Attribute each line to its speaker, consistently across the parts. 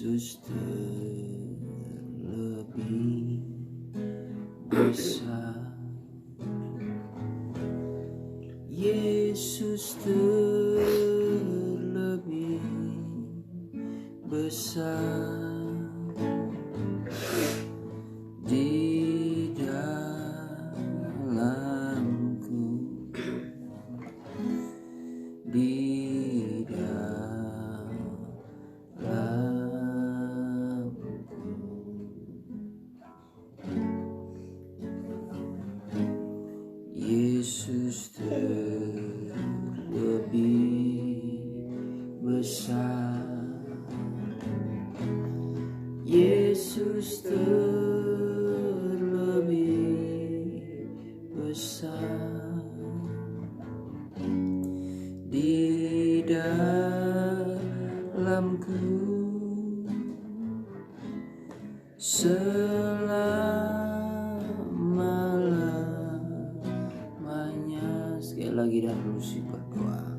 Speaker 1: Yesus terlebih besar, Yesus terlebih besar di dalamku, di Yesus terlebih besar, Yesus terlebih besar di dalamku selama-lamanya. Sekali lagi dan terus berdoa.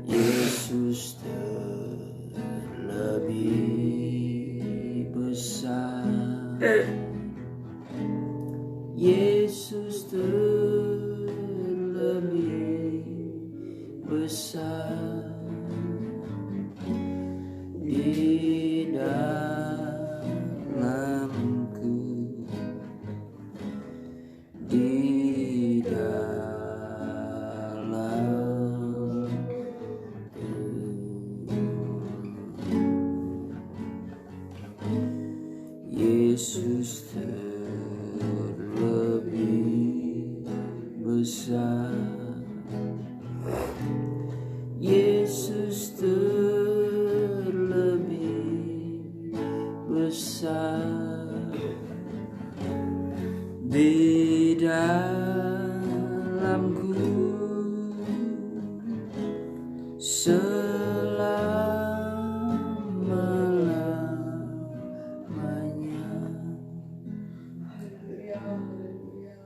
Speaker 1: Yesus terlebih besar, Yesus terlebih besar di dalamku, di dalamku. Yesus terlebih besar, Yesus terlebih besar di dalamku selama-lamanya.
Speaker 2: Haleluya, haleluya.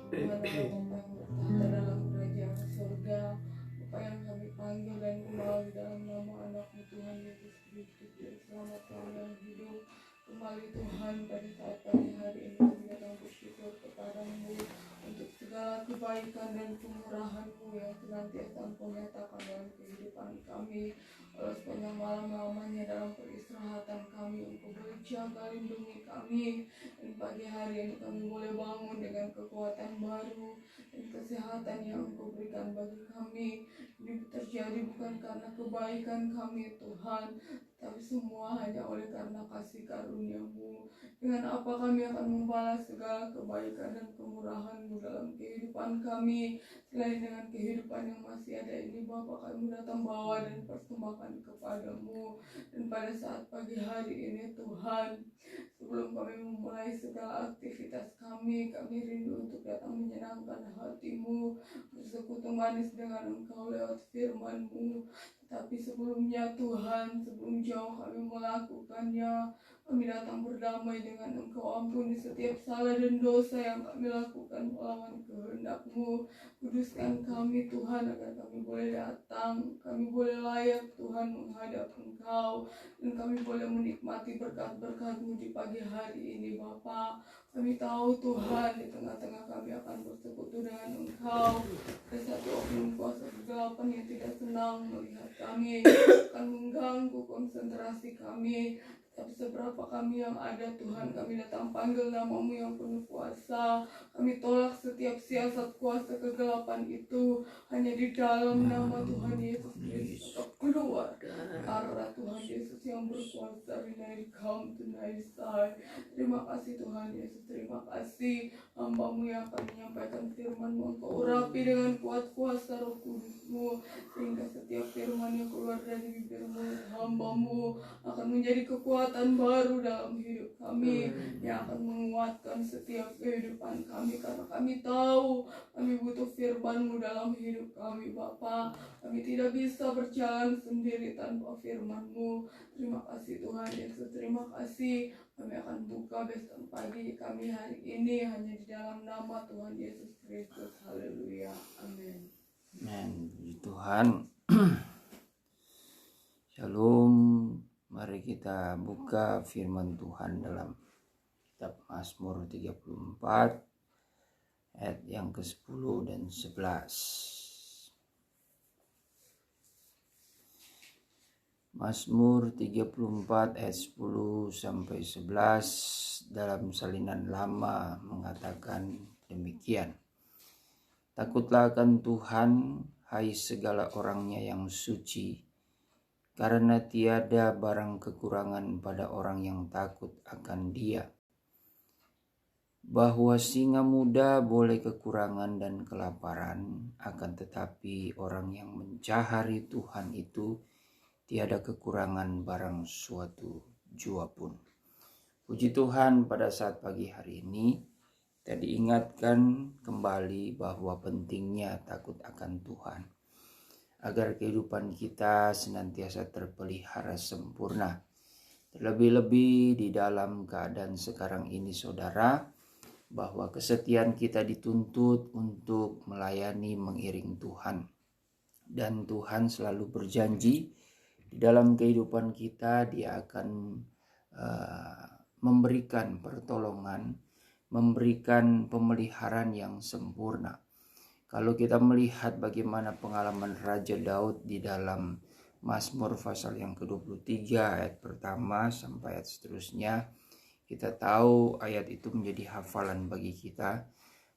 Speaker 2: Tuhan Bapa yang bertahta dalam kerajaan surga, Bapa yang kami panggil dan kenal di dalam nama anak-Mu Tuhan Yesus Kristus, Juru Selamat kami yang hidup. Kembali Tuhan, pada saat pagi hari ini kami datang bersyukur kepada-Mu untuk segala kebaikan dan kemurahan-Mu yang senantiasa Engkau nyatakan dalam kehidupan kami. Walau sepanjang malam lamanya dalam peristirahatan kami, Engkau boleh jaga lindungi kami. Dan pagi hari ini kami boleh bangun dengan kekuatan baru dan kesehatan yang Engkau berikan bagi kami. Ini terjadi bukan karena kebaikan kami Tuhan, tapi semua hanya oleh karena kasih karunia-Mu. Dengan apa kami akan membalas segala kebaikan dan kemurahan-Mu dalam kehidupan kami. Selain dengan kehidupan yang masih ada ini, Bapa, kami datang bawa dan persembahkan kepada-Mu. Dan pada saat pagi hari ini Tuhan, sebelum kami memulai segala aktivitas kami rindu untuk datang menyenangkan hati-Mu, bersekutu manis dengan Engkau lewat firman-Mu. Tapi sebelumnya Tuhan, sebelum jauh kami melakukannya, kami datang berdamai dengan Engkau. Ampuni setiap salah dan dosa yang kami lakukan melawan kehendak-Mu. Kuduskan kami Tuhan, agar kami boleh datang, kami boleh layak Tuhan menghadap Engkau, dan kami boleh menikmati berkat-berkat-Mu di pagi hari ini Bapa. Kami tahu Tuhan, di tengah-tengah kami akan bersekutu dengan Engkau. Ada satu oknum kuasa kegelapan yang tidak senang melihat kami, akan mengganggu konsentrasi kami. Tapi seberapa kami yang ada Tuhan, kami datang panggil nama-Mu yang penuh kuasa. Kami tolak setiap siasat kuasa kegelapan itu. Hanya di dalam nama Tuhan Yesus Kristus keluar arah Tuhan Yesus yang berkuasa. Tonight come, tonight side. Terima kasih Tuhan Yesus, terima kasih. Hamba-Mu yang akan menyampaikan firman-Mu, Engkau urapi dengan kuat kuasa Roh Kudus-Mu, sehingga setiap firman yang keluar dari bibir-Mu, hamba-Mu akan menjadi kekuatan baru dalam hidup kami, yang akan menguatkan setiap kehidupan kami, karena kami tahu kami butuh firman-Mu dalam hidup kami Bapa. Kami tidak bisa berjalan sendiri tanpa firman-Mu. Terima kasih Tuhan Yesus, terima kasih. Kami akan buka besok pagi kami hari ini hanya di dalam nama Tuhan Yesus Kristus. Haleluya, amin.
Speaker 1: Amin. Puji Tuhan. Shalom. kita buka firman Tuhan dalam kitab Mazmur 34 ayat yang ke-10 dan 11. Mazmur 34 ayat 10 sampai 11 dalam salinan lama mengatakan demikian. Takutlah akan Tuhan, hai segala orangnya yang suci, karena tiada barang kekurangan pada orang yang takut akan Dia. Bahwa singa muda boleh kekurangan dan kelaparan, akan tetapi orang yang mencari Tuhan itu tiada kekurangan barang suatu jua pun. Puji Tuhan, pada saat pagi hari ini kita diingatkan kembali bahwa pentingnya takut akan Tuhan, agar kehidupan kita senantiasa terpelihara sempurna. Terlebih-lebih di dalam keadaan sekarang ini, saudara, bahwa kesetiaan kita dituntut untuk melayani mengiring Tuhan. Dan Tuhan selalu berjanji di dalam kehidupan kita Dia akan memberikan pertolongan, memberikan pemeliharaan yang sempurna. Kalau kita melihat bagaimana pengalaman Raja Daud di dalam Mazmur pasal yang ke-23 ayat pertama sampai ayat seterusnya, kita tahu ayat itu menjadi hafalan bagi kita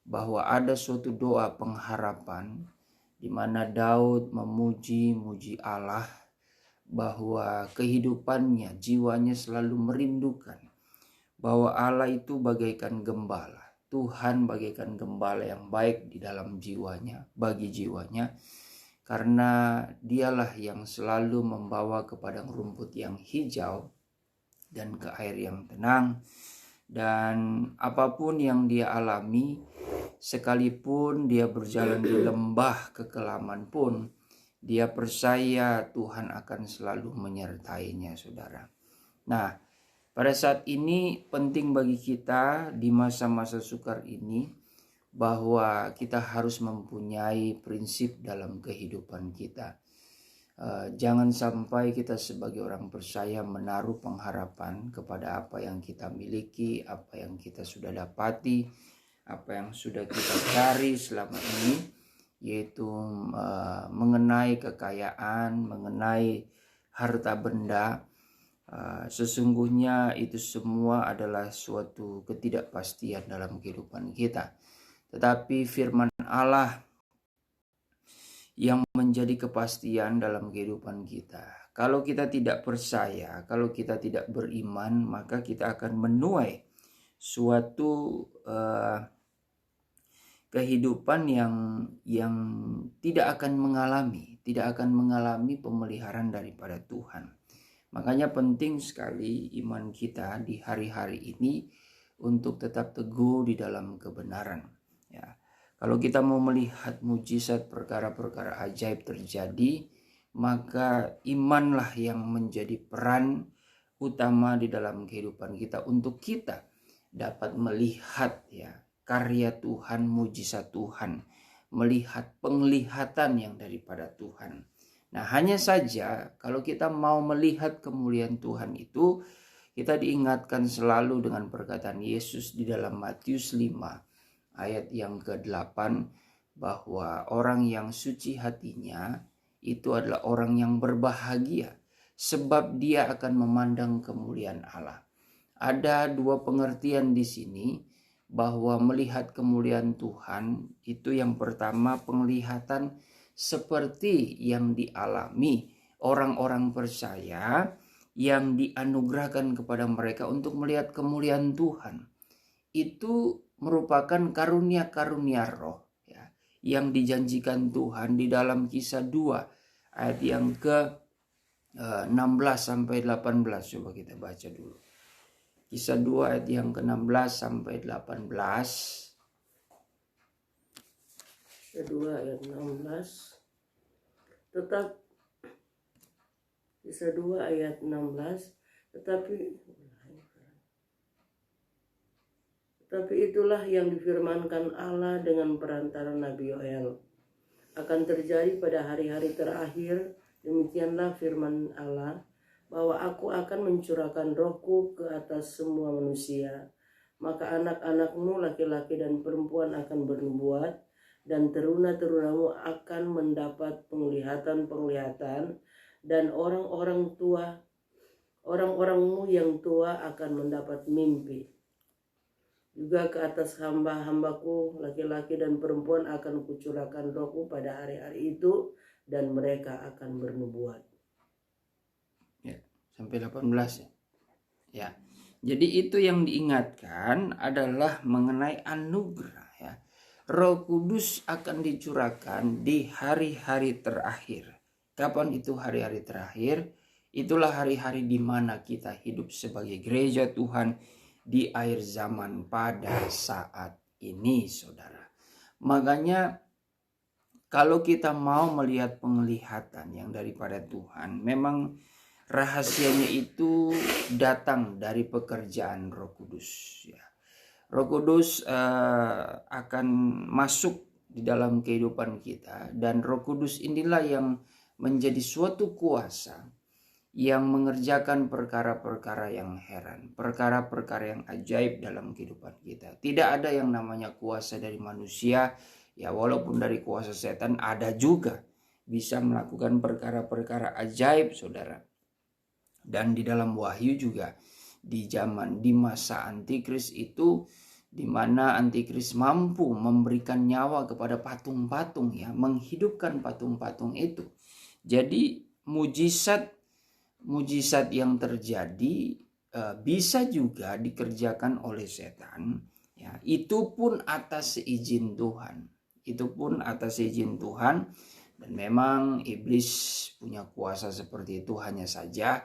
Speaker 1: bahwa ada suatu doa pengharapan di mana Daud memuji Allah bahwa kehidupannya, jiwanya selalu merindukan bahwa Allah itu bagaikan gembala. Tuhan bagaikan gembala yang baik di dalam jiwanya, bagi jiwanya, karena Dialah yang selalu membawa ke padang rumput yang hijau dan ke air yang tenang. Dan apapun yang dia alami, sekalipun dia berjalan di lembah kekelaman pun, dia percaya Tuhan akan selalu menyertainya, saudara. Nah, pada saat ini penting bagi kita di masa-masa sukar ini bahwa kita harus mempunyai prinsip dalam kehidupan kita. Jangan sampai kita sebagai orang percaya menaruh pengharapan kepada apa yang kita miliki, apa yang kita sudah dapati, apa yang sudah kita cari selama ini, yaitu mengenai kekayaan, mengenai harta benda. Sesungguhnya itu semua adalah suatu ketidakpastian dalam kehidupan kita. Tetapi firman Allah yang menjadi kepastian dalam kehidupan kita. Kalau kita tidak percaya, kalau kita tidak beriman, maka kita akan menuai suatu kehidupan yang tidak akan mengalami pemeliharaan daripada Tuhan. Makanya penting sekali iman kita di hari-hari ini untuk tetap teguh di dalam kebenaran. Ya, kalau kita mau melihat mujizat perkara-perkara ajaib terjadi, maka imanlah yang menjadi peran utama di dalam kehidupan kita untuk kita dapat melihat ya karya Tuhan, mujizat Tuhan, melihat penglihatan yang daripada Tuhan. Nah, hanya saja kalau kita mau melihat kemuliaan Tuhan itu, kita diingatkan selalu dengan perkataan Yesus di dalam Matius 5 ayat yang ke-8 bahwa orang yang suci hatinya itu adalah orang yang berbahagia sebab dia akan memandang kemuliaan Allah. Ada dua pengertian di sini bahwa melihat kemuliaan Tuhan itu yang pertama penglihatan seperti yang dialami orang-orang percaya yang dianugerahkan kepada mereka untuk melihat kemuliaan Tuhan. Itu merupakan karunia-karunia roh ya, yang dijanjikan Tuhan di dalam Kisah 2 ayat yang ke-16 sampai 18. Coba kita baca dulu. Kisah 2 ayat yang ke-16 sampai 18.
Speaker 3: Kisah 2 ayat 16. Kisah 2 ayat 16. Tetapi itulah yang difirmankan Allah dengan perantara Nabi Yoel. Akan terjadi pada hari-hari terakhir, demikianlah firman Allah, bahwa aku akan mencurahkan rohku ke atas semua manusia. Maka anak-anakmu laki-laki dan perempuan akan bernubuat, dan teruna-terunamu akan mendapat penglihatan-penglihatan, dan orang-orangmu yang tua akan mendapat mimpi. Juga ke atas hamba-hambaku laki-laki dan perempuan akan kucurahkan rohku pada hari-hari itu, dan mereka akan bernubuat.
Speaker 1: Ya, sampai 18 ya. Ya. Jadi itu yang diingatkan adalah mengenai anugerah ya. Roh Kudus akan dicurahkan di hari-hari terakhir. Kapan itu hari-hari terakhir? Itulah hari-hari di mana kita hidup sebagai gereja Tuhan di akhir zaman pada saat ini, saudara. Makanya kalau kita mau melihat penglihatan yang daripada Tuhan, memang rahasianya itu datang dari pekerjaan Roh Kudus ya. Roh Kudus akan masuk di dalam kehidupan kita, dan Roh Kudus inilah yang menjadi suatu kuasa yang mengerjakan perkara-perkara yang heran, perkara-perkara yang ajaib dalam kehidupan kita. Tidak ada yang namanya kuasa dari manusia ya, walaupun dari kuasa setan ada juga bisa melakukan perkara-perkara ajaib, saudara. Dan di dalam Wahyu juga di masa antikris itu, di mana antikris mampu memberikan nyawa kepada patung-patung ya, menghidupkan patung-patung itu. Jadi mujizat yang terjadi bisa juga dikerjakan oleh setan ya, itu pun atas izin Tuhan. Dan memang iblis punya kuasa seperti itu. Hanya saja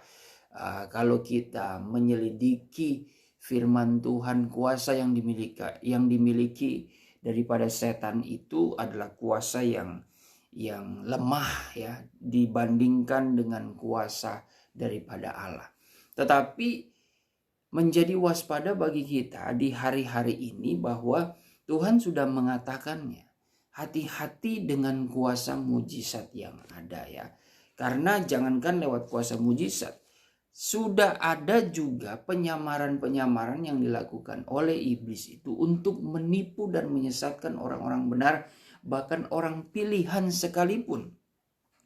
Speaker 1: kalau kita menyelidiki firman Tuhan, kuasa yang dimiliki daripada setan itu adalah kuasa yang lemah ya, dibandingkan dengan kuasa daripada Allah. Tetapi menjadi waspada bagi kita di hari-hari ini bahwa Tuhan sudah mengatakannya. Hati-hati dengan kuasa mujizat yang ada ya. Karena jangankan lewat kuasa mujizat, sudah ada juga penyamaran-penyamaran yang dilakukan oleh iblis itu untuk menipu dan menyesatkan orang-orang benar, bahkan orang pilihan sekalipun.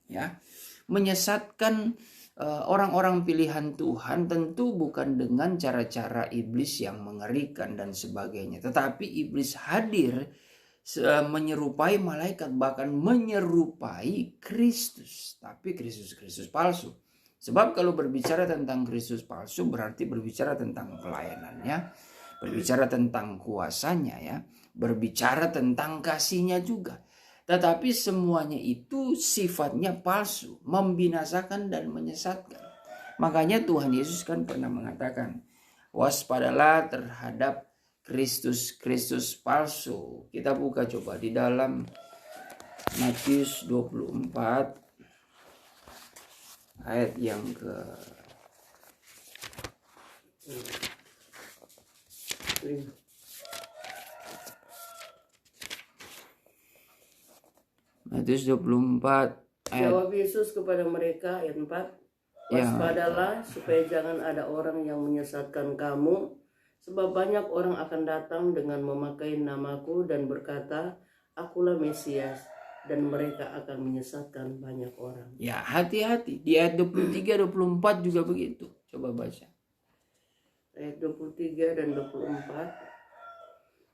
Speaker 1: Ya, menyesatkan orang-orang pilihan Tuhan tentu bukan dengan cara-cara iblis yang mengerikan dan sebagainya, tetapi iblis hadir menyerupai malaikat, bahkan menyerupai Kristus, tapi Kristus palsu. Sebab kalau berbicara tentang Kristus palsu berarti berbicara tentang pelayanannya, berbicara tentang kuasanya ya, berbicara tentang kasihnya juga. Tetapi semuanya itu sifatnya palsu, membinasakan dan menyesatkan. Makanya Tuhan Yesus kan pernah mengatakan, waspadalah terhadap Kristus palsu. Kita buka coba di dalam Matius 24 ayat yang ke Matius 24 ayat.
Speaker 3: Jawab Yesus kepada mereka ayat 4. Waspadalah supaya jangan ada orang yang menyesatkan kamu, sebab banyak orang akan datang dengan memakai namaku dan berkata, akulah Mesias, dan mereka akan menyesatkan banyak orang.
Speaker 1: Ya, hati-hati. Di ayat 23-24 juga begitu. Coba baca.
Speaker 3: Ayat 23 dan 24.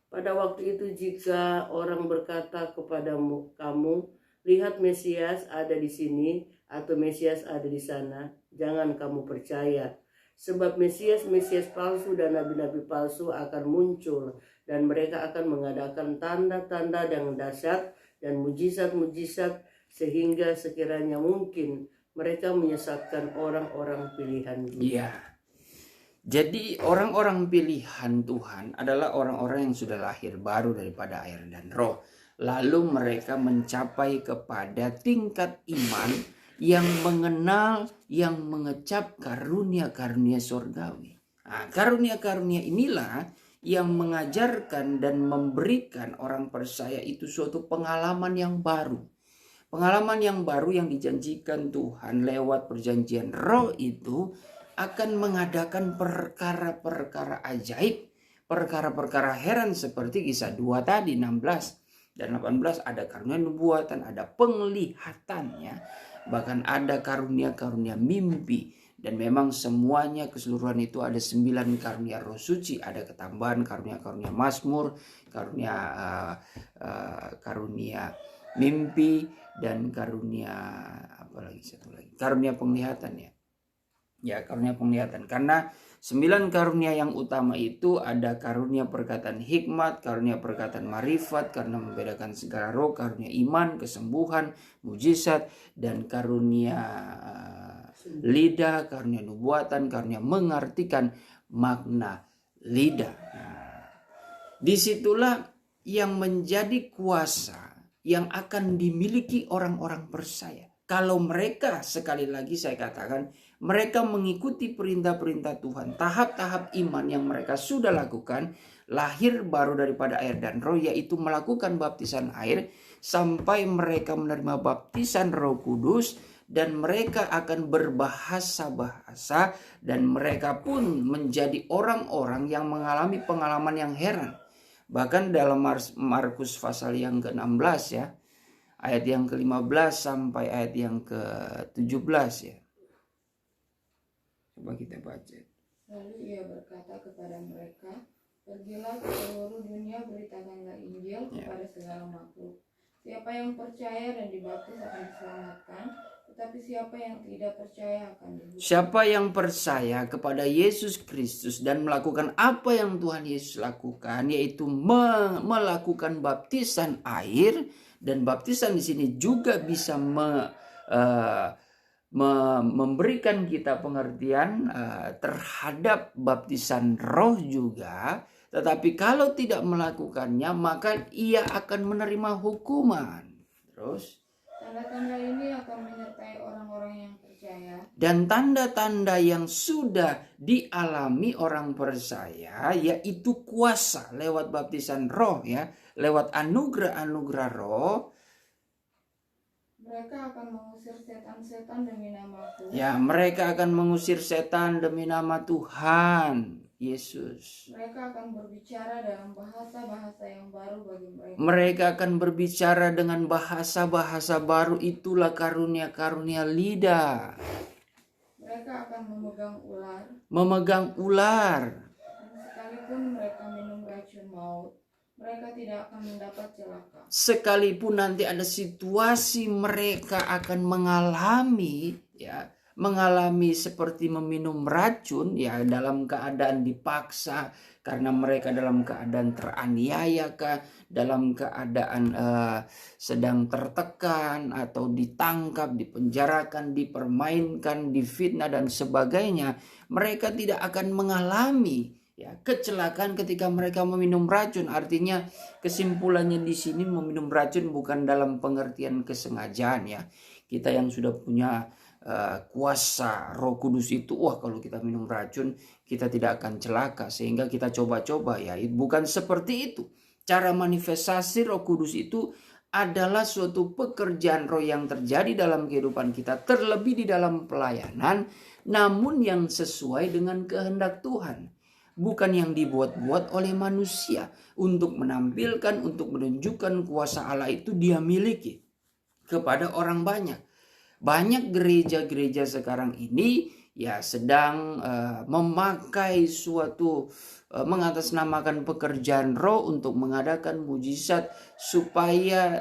Speaker 3: Pada waktu itu jika orang berkata kepadamu, kamu lihat Mesias ada di sini atau Mesias ada di sana, jangan kamu percaya. Sebab Mesias palsu dan nabi-nabi palsu akan muncul, dan mereka akan mengadakan tanda-tanda yang dahsyat dan mujizat-mujizat, sehingga sekiranya mungkin mereka menyesatkan orang-orang pilihan.
Speaker 1: Iya. Jadi orang-orang pilihan Tuhan adalah orang-orang yang sudah lahir baru daripada air dan roh. Lalu mereka mencapai kepada tingkat iman yang mengenal, yang mengecap karunia-karunia surgawi. Nah, karunia-karunia inilah yang mengajarkan dan memberikan orang percaya itu suatu pengalaman yang baru. Pengalaman yang baru yang dijanjikan Tuhan lewat perjanjian roh itu akan mengadakan perkara-perkara ajaib, perkara-perkara heran seperti kisah 2 tadi 16 dan 18, ada karunia nubuatan, ada penglihatannya, bahkan ada karunia-karunia mimpi. Dan memang semuanya keseluruhan itu ada 9 karunia roh suci, ada ketambahan karunia-karunia mazmur, karunia mimpi, dan karunia karunia penglihatan ya. Ya, karunia penglihatan. Karena 9 karunia yang utama itu ada karunia perkataan hikmat, karunia perkataan marifat karena membedakan segala roh, karunia iman, kesembuhan, mujizat, dan karunia lidah, karunia nubuatan, karunia mengartikan makna lidah. Nah, disitulah yang menjadi kuasa yang akan dimiliki orang-orang percaya. Kalau mereka, sekali lagi saya katakan, mereka mengikuti perintah-perintah Tuhan, tahap-tahap iman yang mereka sudah lakukan, lahir baru daripada air dan roh, yaitu melakukan baptisan air, sampai mereka menerima baptisan Roh Kudus, dan mereka akan berbahasa-bahasa, dan mereka pun menjadi orang-orang yang mengalami pengalaman yang heran. Bahkan dalam Markus pasal yang ke-16 ya, ayat yang ke-15 sampai ayat yang ke-17 ya. Coba kita baca.
Speaker 2: Lalu ia berkata kepada mereka, pergilah ke seluruh dunia, beritakanlah Injil kepada segala makhluk. Siapa yang percaya dan dibaptis akan diselamatkan, tetapi siapa yang tidak percaya akan dihukum.
Speaker 1: Siapa yang percaya kepada Yesus Kristus dan melakukan apa yang Tuhan Yesus lakukan, yaitu melakukan baptisan air, dan baptisan di sini juga bisa memberikan kita pengertian terhadap baptisan roh juga. Tetapi kalau tidak melakukannya, maka ia akan menerima hukuman. Terus
Speaker 2: tanda-tanda ini akan menyertai orang-orang yang percaya.
Speaker 1: Dan tanda-tanda yang sudah dialami orang percaya, yaitu kuasa lewat baptisan roh ya, lewat anugerah-anugerah roh.
Speaker 2: Mereka akan mengusir setan-setan demi namaku.
Speaker 1: Ya, mereka akan mengusir setan demi nama Tuhan Yesus.
Speaker 2: Mereka akan berbicara dalam bahasa-bahasa yang baru bagi mereka.
Speaker 1: Mereka akan berbicara dengan bahasa-bahasa baru, itulah karunia-karunia lidah.
Speaker 2: Mereka akan memegang ular.
Speaker 1: Memegang ular.
Speaker 2: Dan sekalipun mereka minum racun maut, mereka tidak akan mendapat celaka.
Speaker 1: Sekalipun nanti ada situasi mereka akan mengalami seperti meminum racun ya, dalam keadaan dipaksa, karena mereka dalam keadaan teraniaya kah, dalam keadaan sedang tertekan atau ditangkap, dipenjarakan, dipermainkan, difitnah dan sebagainya, mereka tidak akan mengalami kecelakaan ketika mereka meminum racun. Artinya kesimpulannya di sini, meminum racun bukan dalam pengertian kesengajaan ya. Kita yang sudah punya kuasa Roh Kudus itu, kalau kita minum racun kita tidak akan celaka sehingga kita coba-coba ya. Bukan seperti itu. Cara manifestasi Roh Kudus itu adalah suatu pekerjaan roh yang terjadi dalam kehidupan kita, terlebih di dalam pelayanan, namun yang sesuai dengan kehendak Tuhan. Bukan yang dibuat-buat oleh manusia untuk menampilkan, untuk menunjukkan kuasa Allah itu dia miliki kepada orang banyak. Banyak gereja-gereja sekarang ini ya sedang memakai suatu mengatasnamakan pekerjaan roh untuk mengadakan mujizat supaya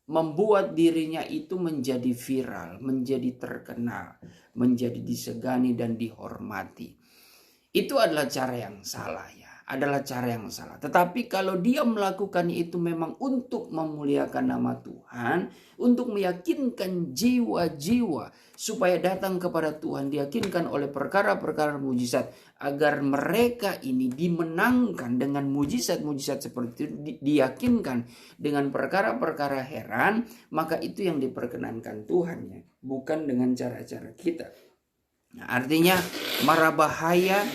Speaker 1: membuat dirinya itu menjadi viral, menjadi terkenal, menjadi disegani dan dihormati. Itu adalah cara yang salah ya, adalah cara yang salah. Tetapi kalau dia melakukan itu memang untuk memuliakan nama Tuhan, untuk meyakinkan jiwa-jiwa supaya datang kepada Tuhan, diyakinkan oleh perkara-perkara mujizat, agar mereka ini dimenangkan dengan mujizat-mujizat seperti itu, diyakinkan dengan perkara-perkara heran, maka itu yang diperkenankan Tuhan ya, bukan dengan cara-cara kita. Nah, artinya mara bahaya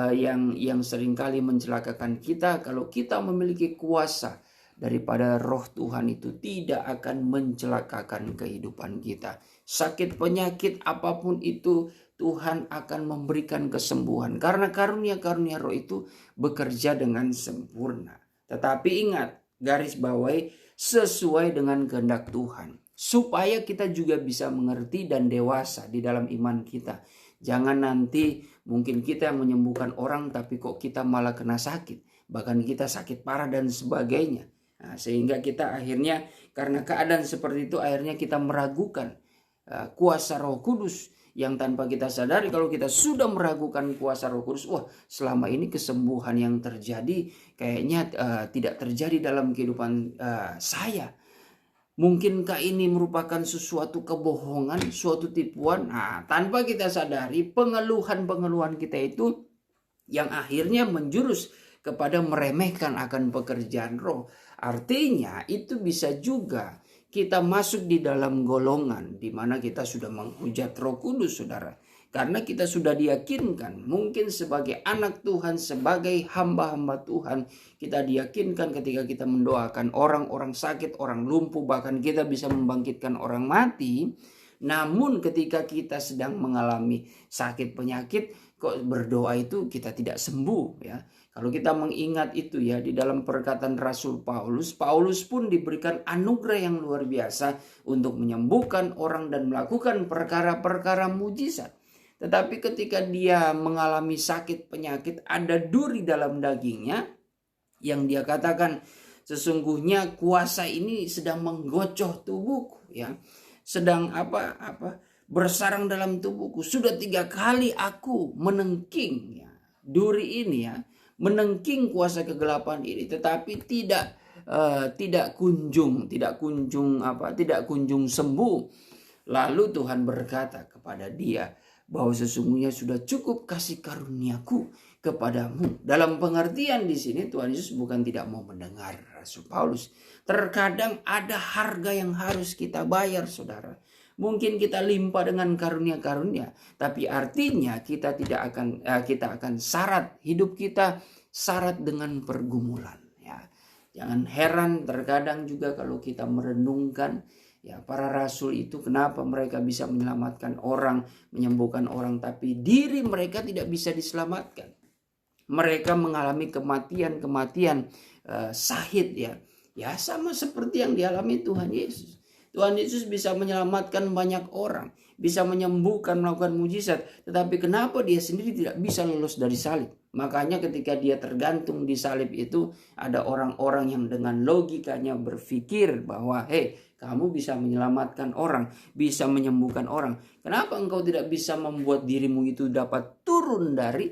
Speaker 1: yang seringkali mencelakakan kita kalau kita memiliki kuasa daripada roh Tuhan itu tidak akan mencelakakan kehidupan kita. Sakit penyakit apapun itu Tuhan akan memberikan kesembuhan. Karena karunia-karunia roh itu bekerja dengan sempurna. Tetapi ingat, garis bawahi sesuai dengan kehendak Tuhan. Supaya kita juga bisa mengerti dan dewasa di dalam iman kita. Jangan nanti mungkin kita yang menyembuhkan orang tapi kok kita malah kena sakit. Bahkan kita sakit parah dan sebagainya. Nah, sehingga kita akhirnya karena keadaan seperti itu akhirnya kita meragukan kuasa Roh Kudus. Yang tanpa kita sadari kalau kita sudah meragukan kuasa Roh Kudus. Wah, selama ini kesembuhan yang terjadi kayaknya tidak terjadi dalam kehidupan saya. Mungkinkah ini merupakan sesuatu kebohongan, suatu tipuan? Nah, tanpa kita sadari pengeluhan-pengeluhan kita itu yang akhirnya menjurus kepada meremehkan akan pekerjaan roh. Artinya itu bisa juga kita masuk di dalam golongan di mana kita sudah menghujat Roh Kudus, saudara. Karena kita sudah diyakinkan mungkin sebagai anak Tuhan, sebagai hamba-hamba Tuhan, kita diyakinkan ketika kita mendoakan orang-orang sakit, orang lumpuh, bahkan kita bisa membangkitkan orang mati. Namun ketika kita sedang mengalami sakit penyakit, kok berdoa itu kita tidak sembuh, ya. Kalau kita mengingat itu ya di dalam perkataan Rasul Paulus, Paulus pun diberikan anugerah yang luar biasa untuk menyembuhkan orang dan melakukan perkara-perkara mujizat. Tetapi ketika dia mengalami sakit penyakit, ada duri dalam dagingnya yang dia katakan sesungguhnya kuasa ini sedang menggocoh tubuhku, ya. Sedang bersarang dalam tubuhku. Sudah 3 kali aku menengking, ya, duri ini, ya, menengking kuasa kegelapan ini, tetapi tidak kunjung sembuh. Lalu Tuhan berkata kepada dia bahwa sesungguhnya sudah cukup kasih karuniaku kepadamu. Dalam pengertian di sini Tuhan Yesus bukan tidak mau mendengar Rasul Paulus. Terkadang ada harga yang harus kita bayar, saudara. Mungkin kita limpah dengan karunia-karunia, tapi artinya kita akan syarat, hidup kita syarat dengan pergumulan, ya. Jangan heran terkadang juga kalau kita merenungkan, ya, para rasul itu kenapa mereka bisa menyelamatkan orang, menyembuhkan orang, tapi diri mereka tidak bisa diselamatkan. Mereka mengalami kematian syahid, ya. Ya, sama seperti yang dialami Tuhan Yesus. Tuhan Yesus bisa menyelamatkan banyak orang, bisa menyembuhkan, melakukan mujizat. Tetapi kenapa dia sendiri tidak bisa lolos dari salib? Makanya ketika dia tergantung di salib itu, ada orang-orang yang dengan logikanya berpikir bahwa, kamu bisa menyelamatkan orang, bisa menyembuhkan orang. Kenapa engkau tidak bisa membuat dirimu itu dapat turun dari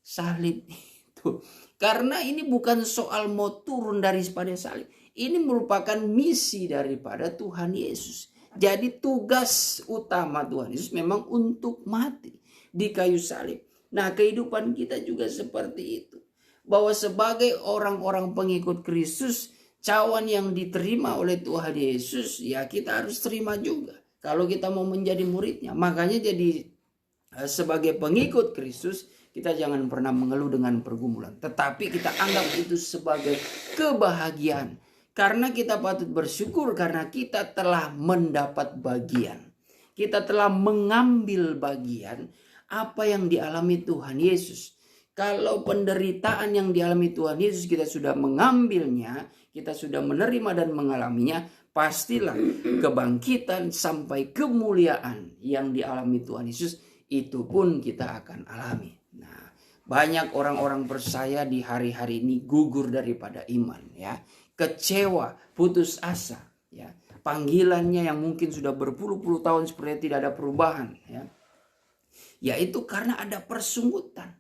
Speaker 1: salib itu? Karena ini bukan soal mau turun daripada salib. Ini merupakan misi daripada Tuhan Yesus. Jadi tugas utama Tuhan Yesus memang untuk mati di kayu salib. Nah, kehidupan kita juga seperti itu. Bahwa sebagai orang-orang pengikut Kristus, cawan yang diterima oleh Tuhan Yesus, ya kita harus terima juga. Kalau kita mau menjadi muridnya. Makanya jadi sebagai pengikut Kristus, kita jangan pernah mengeluh dengan pergumulan. Tetapi kita anggap itu sebagai kebahagiaan. Karena kita patut bersyukur karena kita telah mendapat bagian. Kita telah mengambil bagian apa yang dialami Tuhan Yesus. Kalau penderitaan yang dialami Tuhan Yesus kita sudah mengambilnya, kita sudah menerima dan mengalaminya, pastilah kebangkitan sampai kemuliaan yang dialami Tuhan Yesus itu pun kita akan alami. Nah, banyak orang-orang percaya di hari-hari ini gugur daripada iman, ya. Kecewa, putus asa, ya. Panggilannya yang mungkin sudah berpuluh-puluh tahun seperti tidak ada perubahan, ya. Yaitu karena ada persunggutan.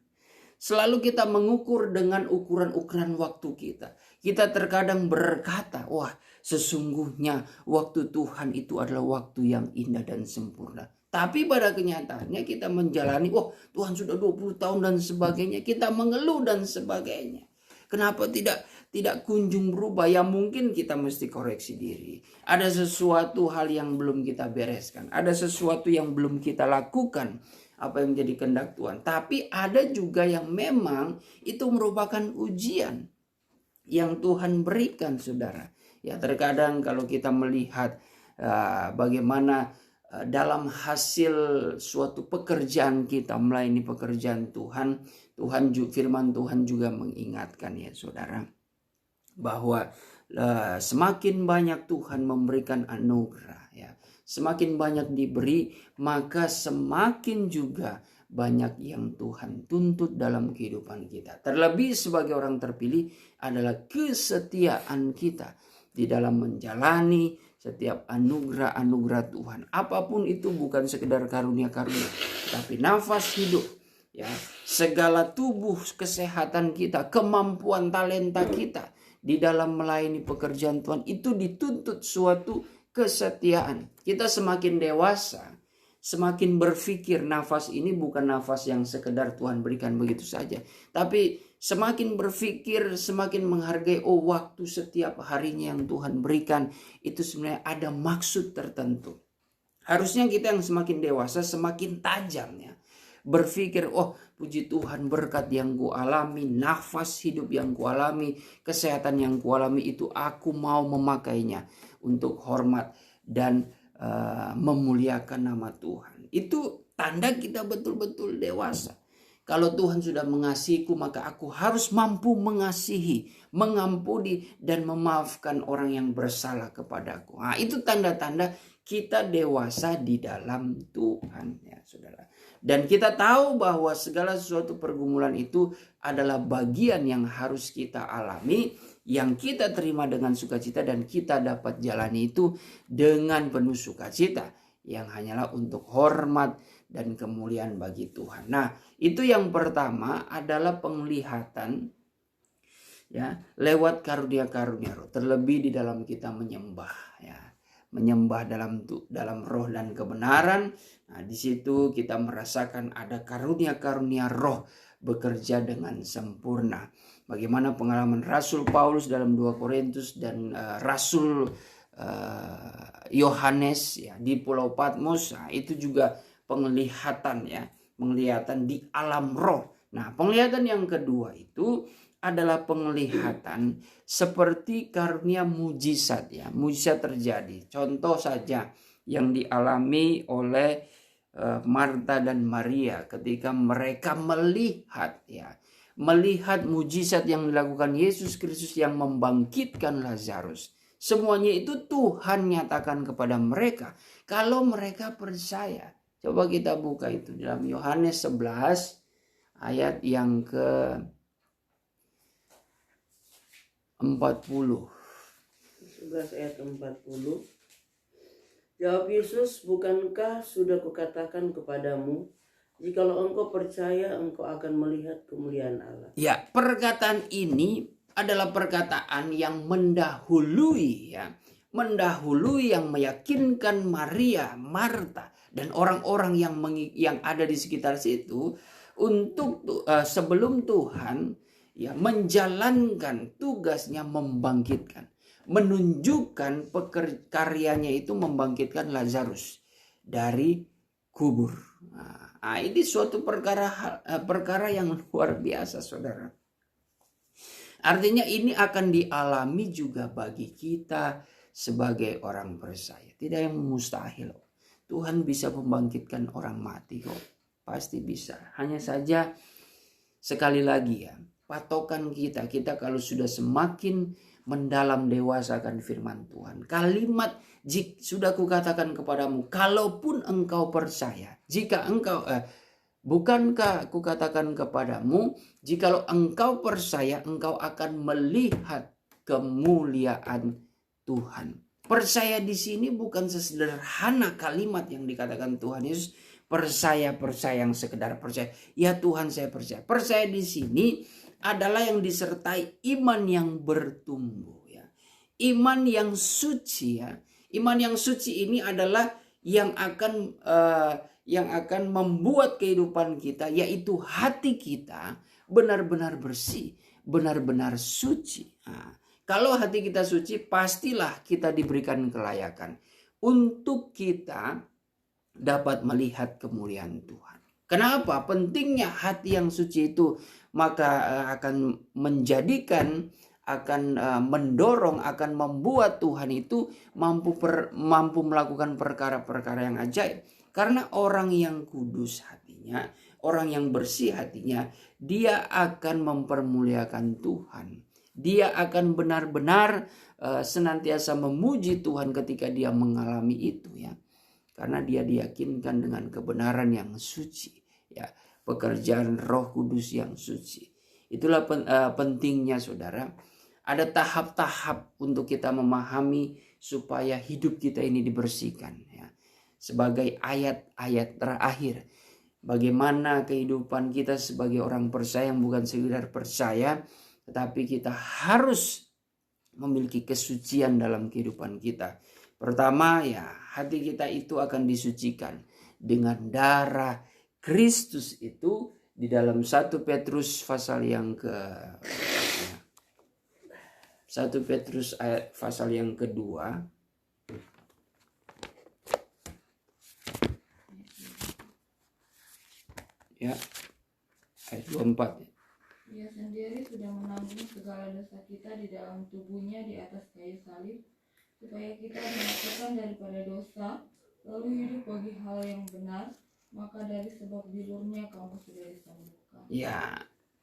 Speaker 1: Selalu kita mengukur dengan ukuran-ukuran waktu kita. Kita terkadang berkata, wah, sesungguhnya waktu Tuhan itu adalah waktu yang indah dan sempurna. Tapi pada kenyataannya kita menjalani, wah, Tuhan sudah 20 tahun dan sebagainya. Kita mengeluh dan sebagainya. Kenapa tidak kunjung berubah? Ya mungkin kita mesti koreksi diri. Ada sesuatu hal yang belum kita bereskan. Ada sesuatu yang belum kita lakukan. Apa yang menjadi kehendak Tuhan. Tapi ada juga yang memang itu merupakan ujian. yang Tuhan berikan, saudara. Ya, terkadang kalau kita melihat bagaimana dalam hasil suatu pekerjaan kita melayani pekerjaan Tuhan, firman Tuhan juga mengingatkan ya saudara, bahwa semakin banyak Tuhan memberikan anugerah ya, semakin banyak diberi, maka semakin juga banyak yang Tuhan tuntut dalam kehidupan kita. Terlebih sebagai orang terpilih adalah kesetiaan kita di dalam menjalani setiap anugerah-anugerah Tuhan. Apapun itu, bukan sekedar karunia-karunia, tapi nafas hidup ya, segala tubuh kesehatan kita, kemampuan talenta kita di dalam melayani pekerjaan Tuhan, itu dituntut suatu kesetiaan. Kita semakin dewasa, semakin berpikir nafas ini bukan nafas yang sekedar Tuhan berikan begitu saja, tapi semakin berpikir, semakin menghargai, waktu setiap harinya yang Tuhan berikan itu sebenarnya ada maksud tertentu. Harusnya kita yang semakin dewasa semakin tajam ya, berpikir, puji Tuhan, berkat yang kualami, nafas hidup yang kualami, kesehatan yang kualami itu aku mau memakainya untuk hormat dan memuliakan nama Tuhan. Itu tanda kita betul-betul dewasa. Kalau Tuhan sudah mengasihiku, maka aku harus mampu mengasihi, mengampuni, dan memaafkan orang yang bersalah kepadaku. Nah, itu tanda-tanda kita dewasa di dalam Tuhan ya saudara. Dan kita tahu bahwa segala sesuatu pergumulan itu adalah bagian yang harus kita alami, yang kita terima dengan sukacita, dan kita dapat jalani itu dengan penuh sukacita, yang hanyalah untuk hormat dan kemuliaan bagi Tuhan. Nah, itu yang pertama adalah penglihatan ya lewat karunia-karunia roh, terlebih di dalam kita menyembah ya. Menyembah dalam roh dan kebenaran. Nah, di situ kita merasakan ada karunia-karunia roh bekerja dengan sempurna. Bagaimana pengalaman Rasul Paulus dalam 2 Korintus dan Rasul Yohanes ya di Pulau Patmos. Nah, itu juga penglihatan ya, penglihatan di alam roh. Nah, penglihatan yang kedua itu adalah penglihatan seperti karunia mujizat ya. Mujizat terjadi. Contoh saja yang dialami oleh Marta dan Maria ketika mereka melihat mujizat yang dilakukan Yesus Kristus yang membangkitkan Lazarus. Semuanya itu Tuhan nyatakan kepada mereka kalau mereka percaya. Coba kita buka itu dalam Yohanes 11 ayat yang ke 40.
Speaker 3: 11 ayat 40. Jawab Yesus, bukankah sudah kukatakan kepadamu, jikalau engkau percaya, engkau akan melihat kemuliaan Allah.
Speaker 1: Ya, perkataan ini adalah perkataan yang mendahului ya. Mendahului, yang meyakinkan Maria, Marta, dan orang-orang yang ada di sekitar situ untuk sebelum Tuhan ya menjalankan tugasnya membangkitkan, menunjukkan karyanya itu membangkitkan Lazarus dari kubur. Nah, ini suatu perkara yang luar biasa saudara. Artinya ini akan dialami juga bagi kita sebagai orang percaya. Tidak yang mustahil. Tuhan bisa membangkitkan orang mati kok. Pasti bisa. Hanya saja sekali lagi ya, patokan kita kalau sudah semakin mendalam dewasa akan firman Tuhan. Kalimat sudah kukatakan kepadamu, kalaupun engkau percaya, jika engkau bukankah kukatakan kepadamu, jikalau engkau percaya, engkau akan melihat kemuliaan Tuhan. Percaya di sini bukan sesederhana kalimat yang dikatakan Tuhan Yesus, percaya yang sekedar percaya. Ya Tuhan, saya percaya. Percaya di sini adalah yang disertai iman yang bertumbuh ya. Iman yang suci ya. Iman yang suci ini adalah yang akan membuat kehidupan kita, yaitu hati kita benar-benar bersih, benar-benar suci. Nah, kalau hati kita suci, pastilah kita diberikan kelayakan untuk kita dapat melihat kemuliaan Tuhan. Kenapa? Pentingnya hati yang suci itu, maka akan menjadikan mendorong, akan membuat Tuhan itu mampu melakukan perkara-perkara yang ajaib. Karena orang yang kudus hatinya, orang yang bersih hatinya, dia akan mempermuliakan Tuhan. Dia akan benar-benar senantiasa memuji Tuhan ketika dia mengalami itu, ya. Karena dia diyakinkan dengan kebenaran yang suci, ya, pekerjaan Roh Kudus yang suci. Itulah pentingnya, saudara. Ada tahap-tahap untuk kita memahami supaya hidup kita ini dibersihkan, ya. Sebagai ayat-ayat terakhir, bagaimana kehidupan kita sebagai orang percaya yang bukan sekedar percaya, tetapi kita harus memiliki kesucian dalam kehidupan kita. Pertama, ya, hati kita itu akan disucikan dengan darah Kristus itu di dalam 1 Petrus pasal yang pasal yang kedua. Ya, ayat 24.
Speaker 2: Dia sendiri sudah menanggung segala dosa kita di dalam tubuhnya di atas kayu salib, supaya kita dimatikan daripada dosa, lalu hidup bagi hal yang benar. Maka dari sebab bilurnya kamu sudah disembuhkan.
Speaker 1: Ya,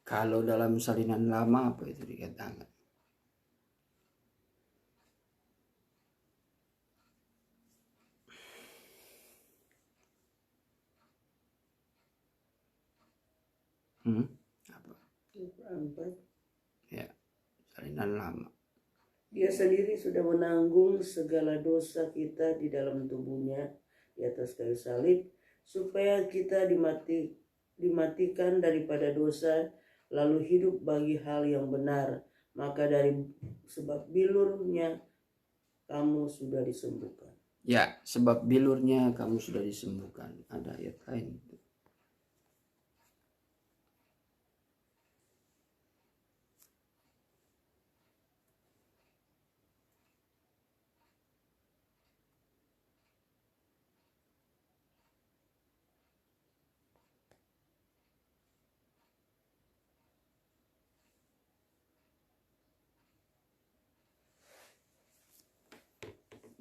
Speaker 1: kalau dalam salinan lama apa itu dikatakan? Apa? Ya, salinan lama.
Speaker 3: Dia sendiri sudah menanggung segala dosa kita di dalam tubuhnya di atas kayu salib, supaya kita dimatikan daripada dosa, lalu hidup bagi hal yang benar. Maka dari sebab bilurnya kamu sudah disembuhkan.
Speaker 1: Ya, sebab bilurnya kamu sudah disembuhkan. Ada ayat lain.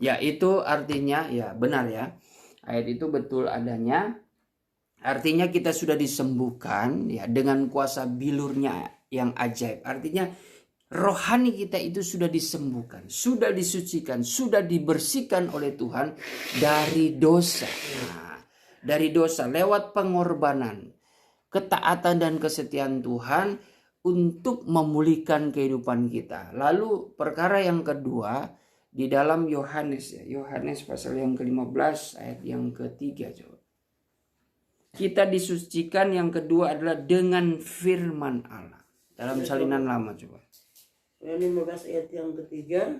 Speaker 1: Ya, itu artinya, ya benar ya. Ayat itu betul adanya. Artinya kita sudah disembuhkan, ya, dengan kuasa bilurnya yang ajaib. Artinya rohani kita itu sudah disembuhkan, sudah disucikan, sudah dibersihkan oleh Tuhan dari dosa. Nah, dari dosa lewat pengorbanan, ketaatan dan kesetiaan Tuhan untuk memulihkan kehidupan kita. Lalu perkara yang kedua, di dalam Yohanes, ya, Yohanes pasal yang ke-15 ayat yang ketiga, coba. Kita disucikan yang kedua adalah dengan firman Allah. Dalam salinan lama, coba.
Speaker 3: Yang 15 ayat yang ketiga,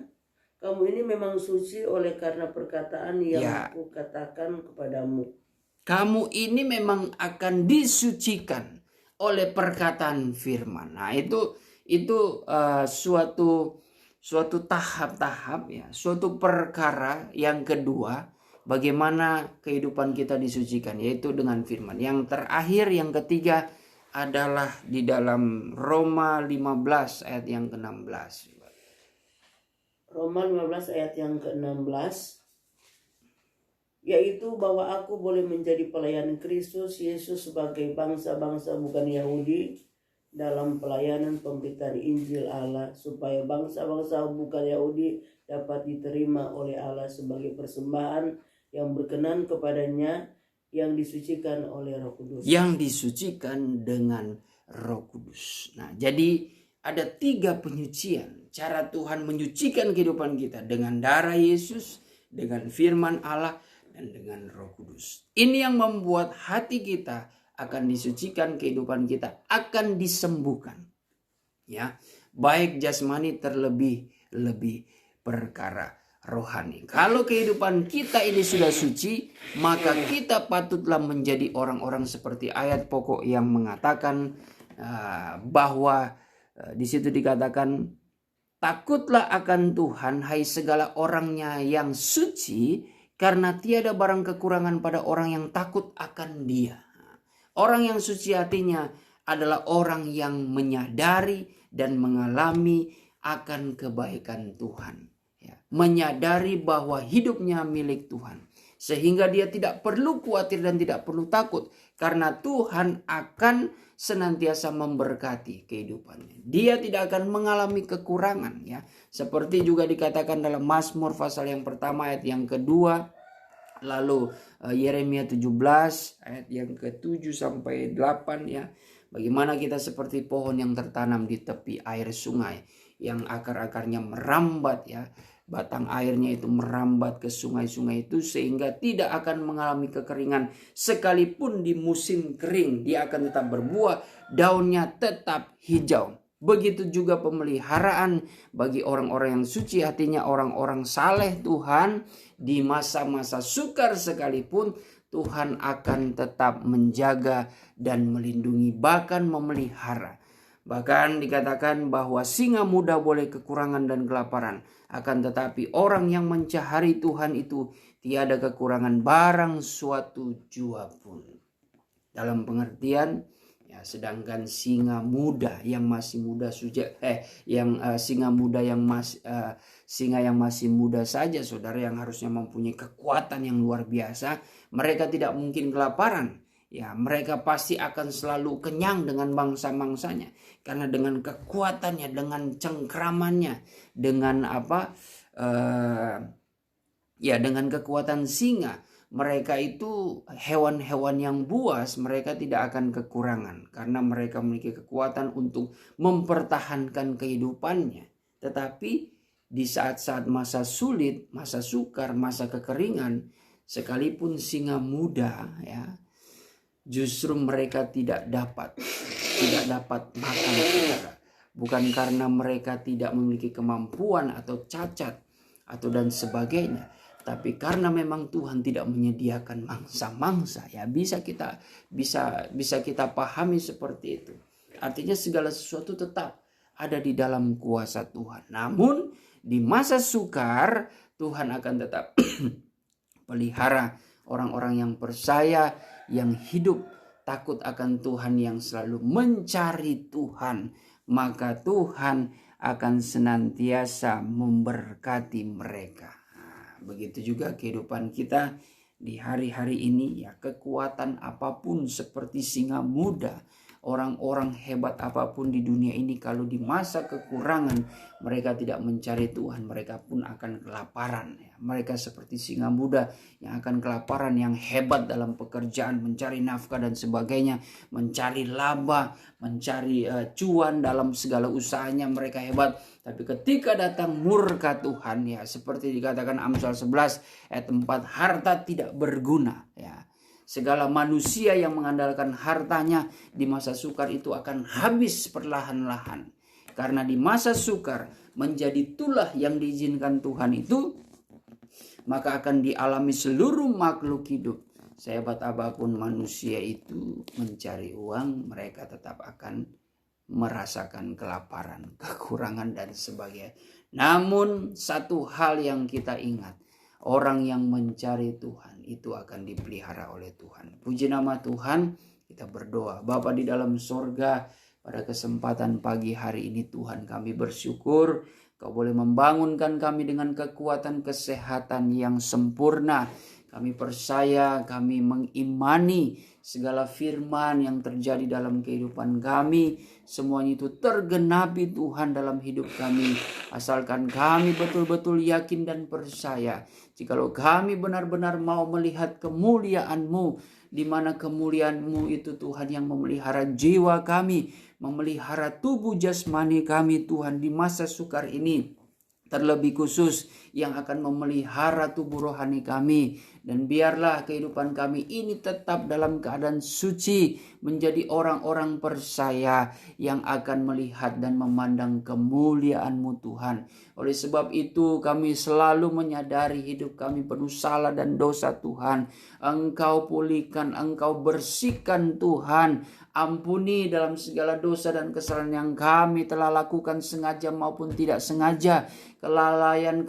Speaker 3: kamu ini memang suci oleh karena perkataan yang aku katakan kepadamu.
Speaker 1: Kamu ini memang akan disucikan oleh perkataan firman. Nah, itu suatu tahap-tahap, ya, suatu perkara yang kedua, bagaimana kehidupan kita disucikan, yaitu dengan firman. Yang terakhir, yang ketiga adalah di dalam Roma 15 ayat yang ke-16.
Speaker 3: Roma 15 ayat yang ke-16, yaitu bahwa aku boleh menjadi pelayan Kristus Yesus sebagai bangsa-bangsa bukan Yahudi dalam pelayanan pemberitaan Injil Allah, supaya bangsa-bangsa bukan Yahudi dapat diterima oleh Allah sebagai persembahan yang berkenan kepadanya, yang disucikan oleh Roh Kudus.
Speaker 1: Yang disucikan dengan Roh Kudus. Nah, jadi ada 3 penyucian. Cara Tuhan menyucikan kehidupan kita dengan darah Yesus, dengan firman Allah, dan dengan Roh Kudus. Ini yang membuat hati kita akan disucikan, kehidupan kita akan disembuhkan, ya, baik jasmani terlebih perkara rohani. Kalau kehidupan kita ini sudah suci, maka kita patutlah menjadi orang-orang seperti ayat pokok yang mengatakan bahwa di situ dikatakan, takutlah akan Tuhan, hai segala orangnya yang suci, karena tiada barang kekurangan pada orang yang takut akan Dia. Orang yang suci hatinya adalah orang yang menyadari dan mengalami akan kebaikan Tuhan. Ya, menyadari bahwa hidupnya milik Tuhan. Sehingga dia tidak perlu khawatir dan tidak perlu takut. Karena Tuhan akan senantiasa memberkati kehidupannya. Dia tidak akan mengalami kekurangan. Ya. Seperti juga dikatakan dalam Mazmur pasal yang pertama ayat yang kedua. Lalu Yeremia 17 ayat yang ke-7 sampai 8 ya. Bagaimana kita seperti pohon yang tertanam di tepi air sungai. Yang akar-akarnya merambat ya. Batang airnya itu merambat ke sungai-sungai itu sehingga tidak akan mengalami kekeringan. Sekalipun di musim kering dia akan tetap berbuah, daunnya tetap hijau. Begitu juga pemeliharaan bagi orang-orang yang suci hatinya, orang-orang saleh Tuhan. Di masa-masa sukar sekalipun Tuhan akan tetap menjaga dan melindungi, bahkan memelihara. Bahkan dikatakan bahwa singa muda boleh kekurangan dan kelaparan. Akan tetapi orang yang mencari Tuhan itu tiada kekurangan barang suatu jua pun. Dalam pengertian ya, sedangkan singa muda yang masih muda singa yang masih muda saja saudara, yang harusnya mempunyai kekuatan yang luar biasa, mereka tidak mungkin kelaparan. Ya, mereka pasti akan selalu kenyang dengan bangsa-bangsanya. Karena dengan kekuatannya, dengan cengkramannya, dengan dengan kekuatan singa, mereka itu hewan-hewan yang buas, mereka tidak akan kekurangan. Karena mereka memiliki kekuatan untuk mempertahankan kehidupannya. Tetapi di saat-saat masa sulit, masa sukar, masa kekeringan, sekalipun singa muda ya, justru mereka tidak dapat makan saudara. Bukan karena mereka tidak memiliki kemampuan atau cacat atau dan sebagainya, tapi karena memang Tuhan tidak menyediakan mangsa-mangsa. Ya, bisa kita pahami seperti itu. Artinya segala sesuatu tetap ada di dalam kuasa Tuhan. Namun di masa sukar Tuhan akan tetap pelihara orang-orang yang percaya, yang hidup takut akan Tuhan, yang selalu mencari Tuhan. Maka Tuhan akan senantiasa memberkati mereka. Begitu juga kehidupan kita di hari-hari ini ya, kekuatan apapun seperti singa muda, orang-orang hebat apapun di dunia ini, kalau di masa kekurangan mereka tidak mencari Tuhan, mereka pun akan kelaparan ya. Mereka seperti singa muda yang akan kelaparan, yang hebat dalam pekerjaan, mencari nafkah dan sebagainya, mencari laba, mencari cuan dalam segala usahanya, mereka hebat. Tapi ketika datang murka Tuhan ya, seperti dikatakan Amsal 11 ayat 4, harta tidak berguna ya. Segala manusia yang mengandalkan hartanya di masa sukar itu akan habis perlahan-lahan. Karena di masa sukar menjadi tulah yang diizinkan Tuhan itu, maka akan dialami seluruh makhluk hidup. Sehebat apapun manusia itu mencari uang, mereka tetap akan merasakan kelaparan, kekurangan dan sebagainya. Namun satu hal yang kita ingat, orang yang mencari Tuhan itu akan dipelihara oleh Tuhan. Puji nama Tuhan, kita berdoa. Bapa di dalam sorga, pada kesempatan pagi hari ini Tuhan kami bersyukur Kau boleh membangunkan kami dengan kekuatan kesehatan yang sempurna. Kami percaya, kami mengimani segala firman yang terjadi dalam kehidupan kami. Semuanya itu tergenapi Tuhan dalam hidup kami. Asalkan kami betul-betul yakin dan percaya. Jikalau kami benar-benar mau melihat kemuliaan-Mu, di mana kemuliaan-Mu itu Tuhan yang memelihara jiwa kami, memelihara tubuh jasmani kami Tuhan di masa sukar ini. Terlebih khusus yang akan memelihara tubuh rohani kami. Dan biarlah kehidupan kami ini tetap dalam keadaan suci. Menjadi orang-orang percaya yang akan melihat dan memandang kemuliaan-Mu Tuhan. Oleh sebab itu kami selalu menyadari hidup kami penuh salah dan dosa Tuhan. Engkau pulihkan, Engkau bersihkan Tuhan. Ampuni dalam segala dosa dan kesalahan yang kami telah lakukan sengaja maupun tidak sengaja. Kelalaian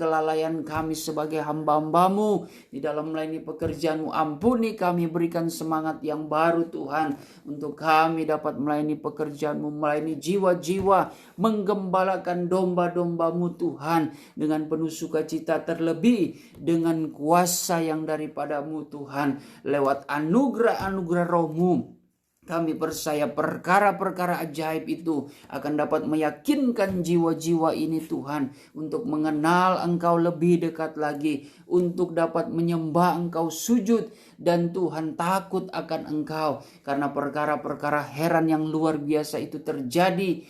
Speaker 1: kami sebagai hamba-Hambamu di dalam melayani pekerjaan-Mu. Ampuni kami, berikan semangat yang baru Tuhan, untuk kami dapat melayani pekerjaan-Mu, melayani jiwa-jiwa, menggembalakan domba-domba-Mu Tuhan dengan penuh sukacita, terlebih dengan kuasa yang daripada-Mu Tuhan. Lewat anugerah-anugerah Roh-Mu, kami percaya perkara-perkara ajaib itu akan dapat meyakinkan jiwa-jiwa ini Tuhan, untuk mengenal Engkau lebih dekat lagi, untuk dapat menyembah Engkau, sujud, dan Tuhan takut akan Engkau. Karena perkara-perkara heran yang luar biasa itu terjadi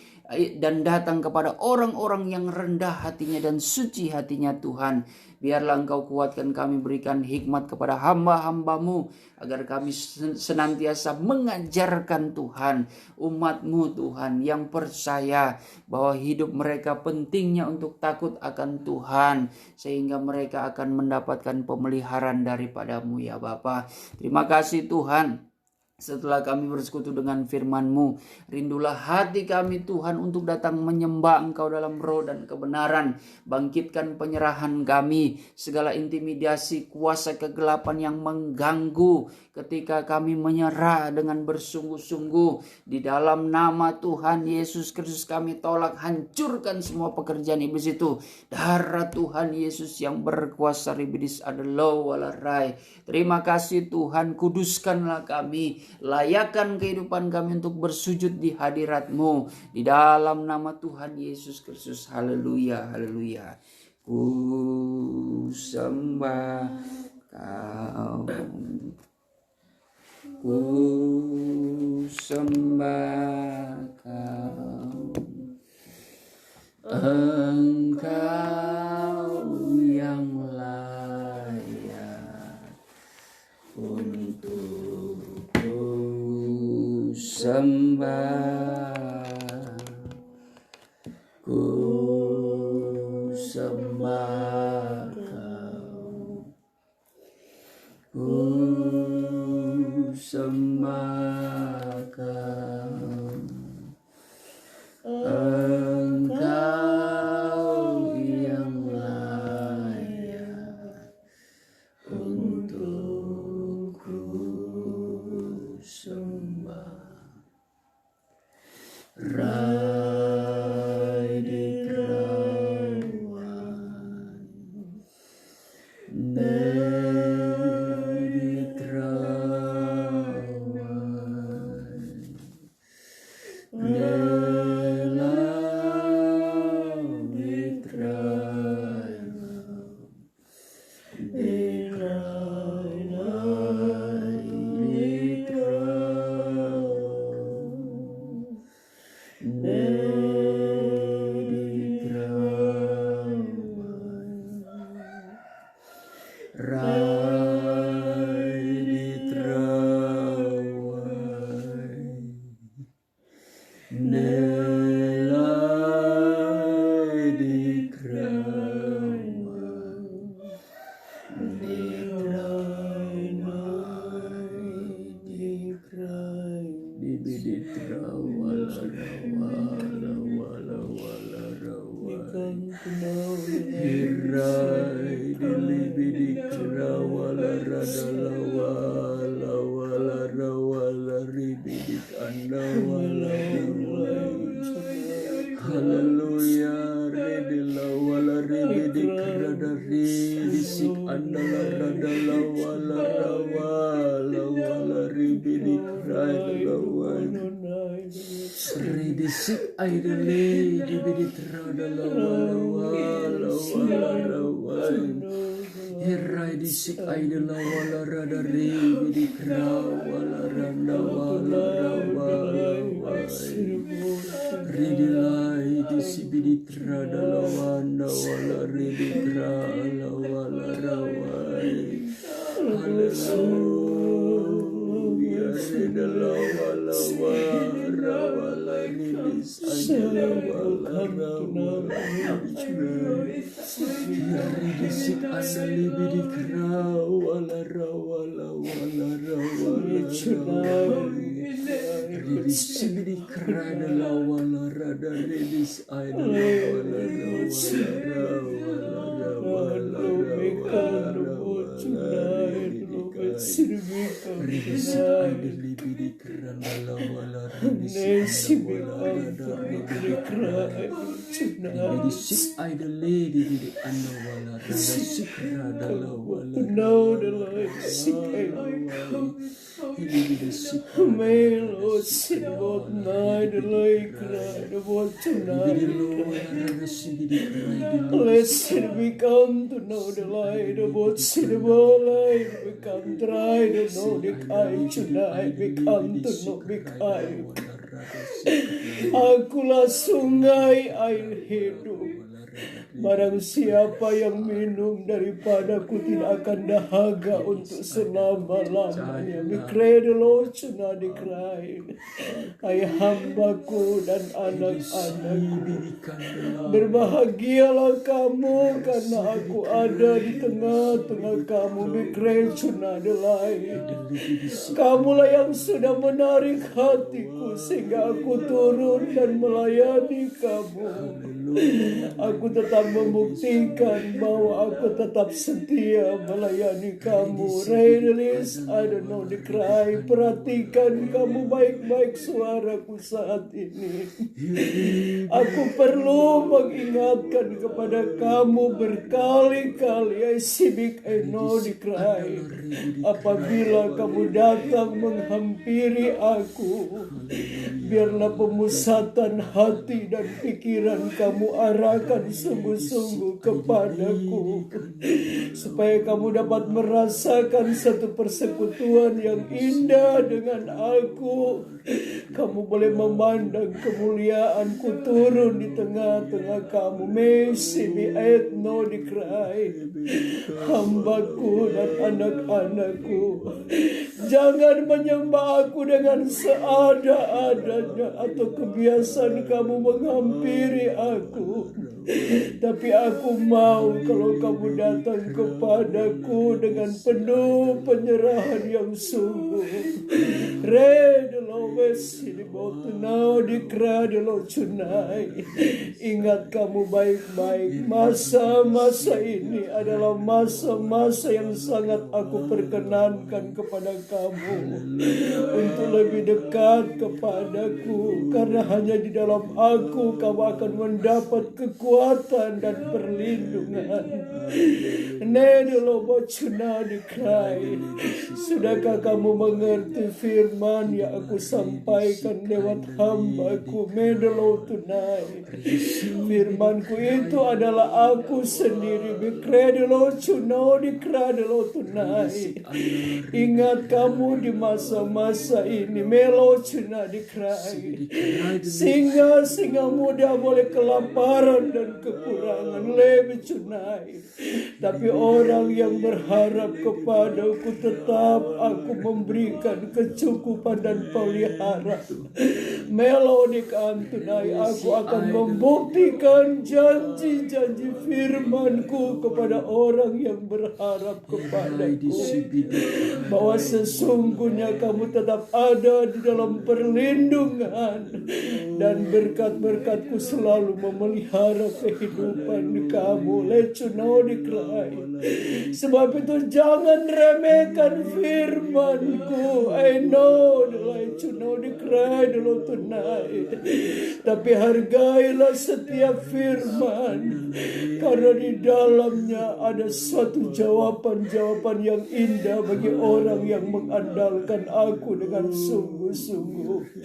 Speaker 1: dan datang kepada orang-orang yang rendah hatinya dan suci hatinya Tuhan. Biarlah Engkau kuatkan kami, berikan hikmat kepada hamba-Hamba-Mu, agar kami senantiasa mengajarkan Tuhan, umat-Mu Tuhan, yang percaya bahwa hidup mereka pentingnya untuk takut akan Tuhan, sehingga mereka akan mendapatkan pemeliharaan daripada-Mu ya Bapa. Terima kasih Tuhan. Setelah kami bersekutu dengan firman-Mu, rindulah hati kami Tuhan untuk datang menyembah Engkau dalam roh dan kebenaran. Bangkitkan penyerahan kami, segala intimidasi, kuasa kegelapan yang mengganggu ketika kami menyerah dengan bersungguh-sungguh. Di dalam nama Tuhan Yesus Kristus kami tolak, hancurkan semua pekerjaan iblis itu. Darah Tuhan Yesus yang berkuasa, ribidis adalah walarai. Terima kasih Tuhan, kuduskanlah kami, layakkan kehidupan kami untuk bersujud di hadirat-Mu. Di dalam nama Tuhan Yesus Kristus. Haleluya, haleluya. Ku sembah Kau, ku sembah Kau, Engkau yang layak untuk ku sembah, ku sembah Kau, ku sembah Kau, Engkau yang layak untuk ku sembah. Rai di terawan, di terawan, haleluya, redela wala rebedik radari disik andala radala wala rawala wala rebedik radala redisik aidele rebedik radala wala rawala Herai disik aidela wala radari rebedik rawala randa wala rawala Ridilai disibiditra dalawanda wala ridikra ala wala rawai. Haleluya ridala wala wara wala ridis ajala wala rawala ridisik asali bidikra wala rawala wala rawala
Speaker 4: Sibidi krada la wala rada redis aida la wala
Speaker 5: May Lord sit both night and like cry about tonight. Blessed we come to know the light about sinable light. We come try to know the kind tonight. We come to know the kind. Akulah sungai air hidup. Barang siapa yang minum daripadaku tidak akan dahaga untuk selama-lamanya. Mikre locuna dikrai. Hai hambaku dan anak-anakku, berbahagialah kamu karena aku ada di tengah-tengah kamu. Mikre cuna delai. Kamulah yang sudah menarik hatiku sehingga aku turun dan melayani kamu. Aku tetap membuktikan bahwa aku tetap setia melayani kamu. Release, I don't know the cry. Perhatikan kamu baik-baik suaraku saat ini. Aku perlu mengingatkan kepada kamu berkali-kali. I speak, I know the cry. Apabila kamu datang menghampiri aku, biarlah pemusatan hati dan pikiran kamu arahkan sungguh-sungguh kepadaku, supaya kamu dapat merasakan satu persekutuan yang indah dengan aku. Kamu boleh memandang kemuliaanku turun di tengah-tengah kamu. Messi bi'ayat no dikrai, hambaku dan anak-anakku. Jangan menyembah aku dengan seada-adanya atau kebiasaan kamu menghampiri aku. Tapi aku mau kalau kamu datang kepadaku dengan penuh penyerahan yang sungguh. Ingat kamu baik-baik, masa-masa ini adalah masa-masa yang sangat aku perkenankan kepada kamu untuk lebih dekat kepadaku, karena hanya di dalam aku kamu akan mendapat kekuatan dan perlindungan. Sudahkah kamu mengerti firman yang aku sampaikan lewat hambaku Medelo tonight? Firmanku itu adalah aku sendiri. Bikredelo cuno dikredelo tonight. Ingat kamu di masa-masa ini melo cuna dikrai. Singa muda boleh kelaparan dan kekurangan lebih cunai. Tapi orang yang berharap kepadaku tetap aku memberikan kecukupan dan pelihara. Melodik antunai, aku akan membuktikan janji-janji firmanku kepada orang yang berharap kepadaku, bahwa sesungguhnya kamu tetap ada di dalam perlindungan, dan berkat-berkatku selalu memelihara kehidupan kamu. Sebab itu jangan remehkan firmanku. I know tonight. Tapi hargailah setiap firman, karena di dalamnya ada suatu jawaban-jawaban yang indah bagi orang yang mengandalkan aku dengan sungguh-sungguh.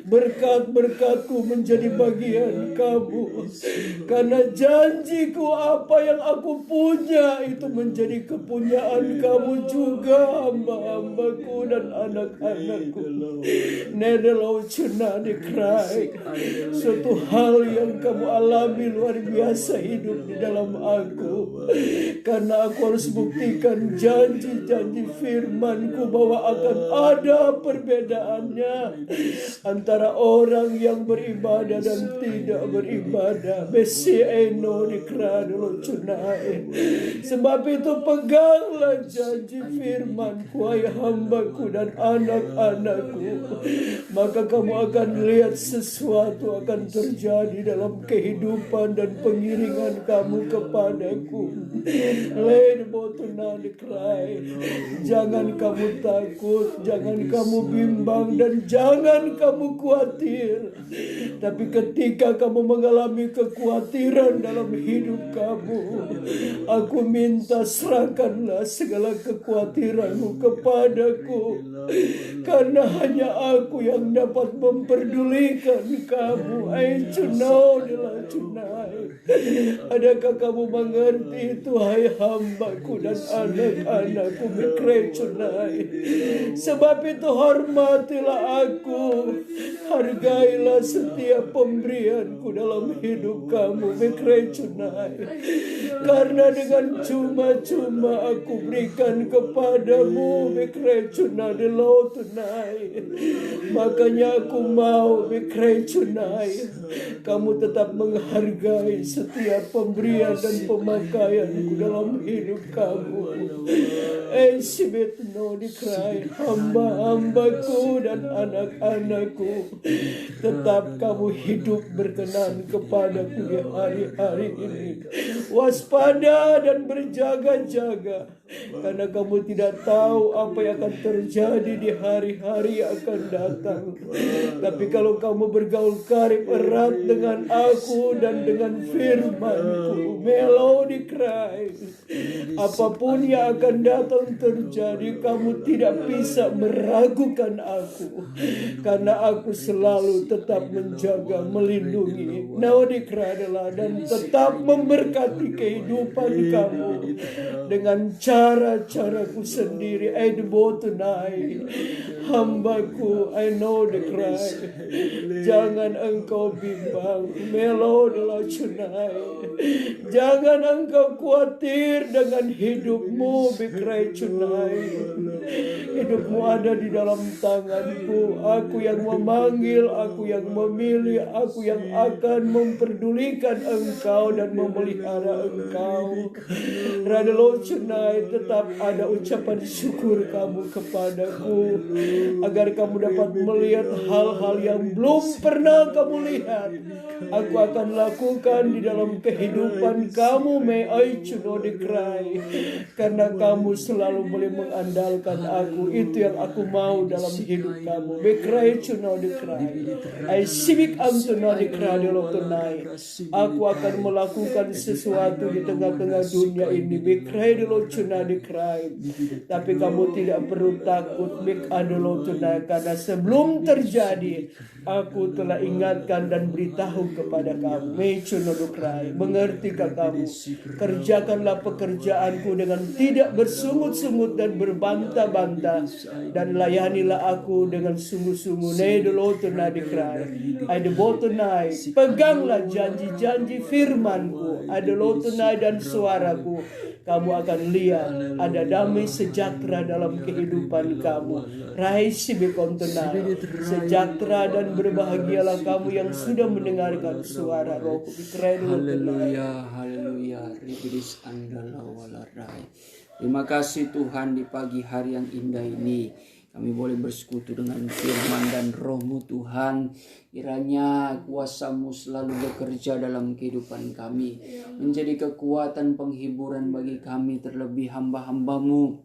Speaker 5: Berkat-berkatku menjadi bagian kamu, karena janjiku apa yang aku punya itu menjadi kepunyaan kamu juga, hamba-hambaku dan anak-anakku. Nedelau cuna dikrai. Suatu hal yang kamu alami luar biasa hidup di dalam aku. Karena aku harus buktikan janji-janji firman-Ku bahwa akan ada perbedaannya antara orang yang beribadah dan tidak beribadah. Besi eno dikradolo cunai. Sebab itu peganglah janji firman-Ku, hai hamba-Ku dan anak-anak-Ku. Maka kamu akan lihat sesuatu akan terjadi dalam kehidupan dan pengiringan kamu kepadaku. Jangan kamu takut, jangan kamu bimbang, dan jangan kamu khawatir. Tapi ketika kamu mengalami kekhawatiran dalam hidup kamu, aku minta serahkanlah segala kekhawatiranmu kepadaku. Karena hanya aku yang dapat memperdulikan kamu. Adakah kamu mengerti itu, hai hambaku dan anak-anakku? Sebab itu hormatilah aku, hargailah setiap pemberianku dalam hidup kamu. Karena dengan cuma-cuma aku berikan kepadamu, makanya aku mau kamu tetap menghargai setiap pemberian dan pemakaianku dalam hidup kamu. Hamba-hambaku dan anak-anakku, tetap kamu hidup berkenan kepadaku di hari-hari ini. Waspada dan berjaga-jaga, karena kamu tidak tahu apa yang akan terjadi di hari-hari yang akan datang. Tapi kalau kamu bergaul karib erat dengan aku dan dengan firman-Ku, melodi Christ, apapun yang akan datang terjadi, kamu tidak bisa meragukan aku, karena aku selalu tetap menjaga, melindungi, dan tetap memberkati kehidupan kamu dengan cara-caraku sendiri. Hambaku, I know the cry. Jangan engkau bimbang, jangan engkau khawatir dengan hidupmu. Hidupmu ada di dalam tanganku. Aku yang memanggil, aku yang memilih, aku yang akan memperdulikan engkau dan memelihara engkau. Tetap ada ucapan syukur kamu kepadaku, agar kamu dapat melihat hal-hal yang belum pernah kamu lihat. Aku akan lakukan di dalam kehidupan kamu, karena kamu selalu boleh mengandalkan aku. Itu yang aku mau dalam hidup kamu. Aku akan melakukan sesuatu di tengah-tengah dunia ini. Tapi kamu tidak perlu takut, karena sebelum terjadi, aku telah ingatkan dan beritahu kepada kamu. Mengertikah kamu? Kerjakanlah pekerjaanku dengan tidak bersungut-sungut dan berbantah-bantah, dan layanilah aku dengan sungguh-sungguh. Peganglah janji-janji firman-Ku, dan suaraku. Kamu akan lihat ada damai sejahtera dalam kehidupan kamu. Sejahtera dan berbahagialah kamu yang sudah mendengarkan suara Rohku.
Speaker 1: Haleluya, haleluya. Terima kasih Tuhan, di pagi hari yang indah ini kami boleh bersekutu dengan firman dan Roh-Mu Tuhan. Kiranya kuasa-Mu selalu bekerja dalam kehidupan kami, menjadi kekuatan penghiburan bagi kami, terlebih hamba-hamba-Mu.